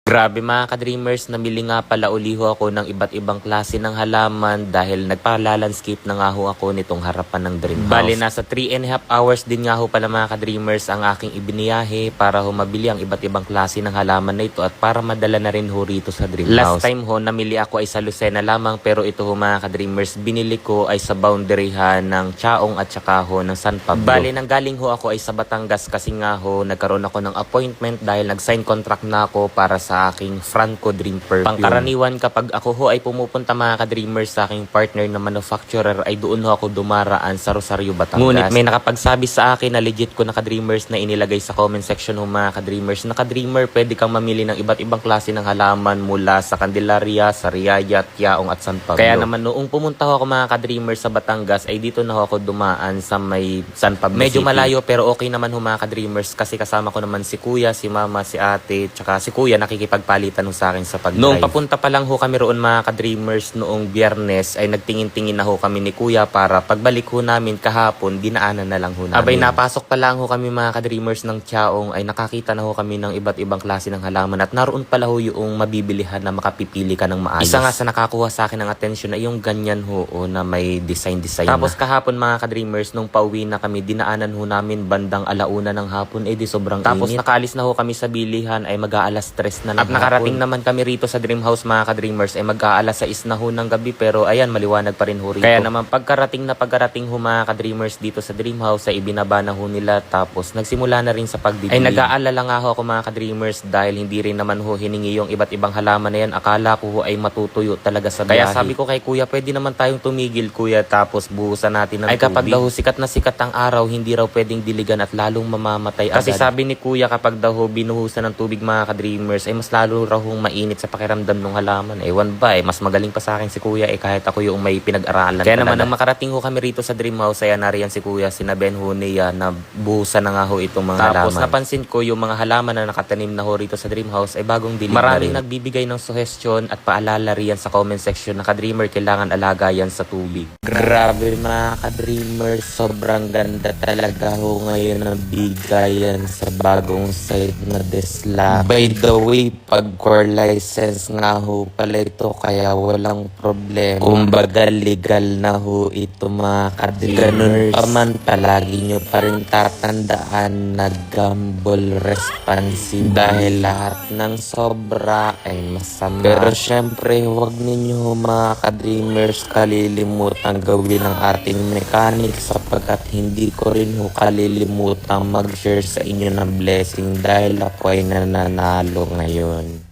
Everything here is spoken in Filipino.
Grabe mga ka-dreamers, namili nga pala uli ho ako ng iba't ibang klase ng halaman dahil nagpa-landscape na nga ho ako nitong harapan ng dream house. Bali, nasa 3.5 hours din nga ho pala mga ka-dreamers ang aking ibiniyahe para ho mabili ang iba't ibang klase ng halaman na ito at para madala na rin ho rito sa dream house. Last time ho, namili ako ay sa Lucena lamang pero ito ho mga ka-dreamers, binili ko ay sa boundaryhan ng Chaong at saka ho ng San Pablo. Bali, nanggaling ho ako ay sa Batangas kasi nga ho, nagkaroon ako ng appointment dahil nag-sign contract na ako para sa aking Franco Dream Perfume. Pangkaraniwan kapag ako ho ay pumupunta mga ka-dreamers sa aking partner na manufacturer ay doon ho ako dumaraan sa Rosario, Batangas. Ngunit may nakapagsabi sa akin na legit ko na ka-dreamers na inilagay sa comment section ho mga ka-dreamers na ka-dreamer pwede kang mamili ng iba't ibang klase ng halaman mula sa Candelaria, Sariaya, Tiaong at San Pablo. Kaya naman noong pumunta ho ako mga ka-dreamers sa Batangas ay dito na ho ako dumaan sa may San Pablo Medyo City. Malayo pero okay naman ho mga ka-dreamers kasi kasama ko naman si kuya, si mama, si ate, tsaka si kuya nakikipagpalitan ho sa akin sa pag-drive. Noong papunta pa lang ho kami roon mga ka-dreamers noong Biyernes ay nagtingin-tingin na ho kami ni kuya para pagbalik ho namin kahapon dinaanan na lang ho namin. Abay napasok pa lang ho kami mga ka-dreamers ng Tiaong ay nakakita na ho kami ng iba't ibang klase ng halaman at naroon pala ho yung mabibilihan na makapipili ka ng maayos. Isa nga sa nakakuha sa akin ng atensyon ay yung ganyan ho na may design. Tapos kahapon mga ka-dreamers nung pauwi na kami dinaanan ho namin bandang 1:00 ng hapon di sobrang tapos init. Nakaalis na ho kami sa bilihan ay mag-aalas 3 na ng at nakarating naman kami rito sa dream house mga ka-dreamers ay mag-aalas 6 na ho ng gabi pero ayan maliwanag pa rin ho rito. Kaya naman pagkarating ho mga ka-dreamers dito sa dream house ay ibinaba na ho nila tapos nagsimula na rin sa pagdidilig. Ay nag-aalala nga ho ako mga ka-dreamers dahil hindi rin naman ho hiningi yung iba't ibang halaman na yan. Akala ko ho ay matutuyo talaga sa biyahe. Kaya sabi ko kay kuya pwede naman tayong tumigil kuya tapos buhusan natin ng tubig. Ay kapag daw sikat na sikat ang araw hindi raw pwedeng diligan at lalong mamamatay agad. Kasi sabi ni kuya kapag daw ho binuhusan ng tubig mga ka-dreamers ay mas lalo raw hong mainit sa pakiramdam ng halaman. Ewan ba mas magaling pa sa akin si kuya kahit ako yung may pinag-aralan. Kaya naman nang makarating ho kami rito sa dream house ay nariyan si kuya sinabihan ho niya na buhusan na nga ho itong mga halaman. Tapos napansin ko yung mga halaman na nakatanim na ho rito sa dream house ay bagong dilig na rin. Maraming nagbibigay ng suggestion at paalala riyan sa comment section na ka-dreamer kailangan alaga yan sa tubig. Grabe mga ka-dreamer, sobrang ganda talaga ho ngayon ang bigayan sa bagong site na Desla. By the way, pag core license nga ho pala ito kaya walang problema. Kumbaga legal na ho ito mga ka-dreamers. Paman palagi nyo pa rin tatandaan na gamble responsible dahil lahat ng sobra ay masama. Pero syempre huwag ninyo mga ka-dreamers kalilimutan gawin ang ating mechanic sapagkat hindi ko rin ho kalilimutan mag-share sa inyo ng blessing dahil ako ay nananalo ngayon.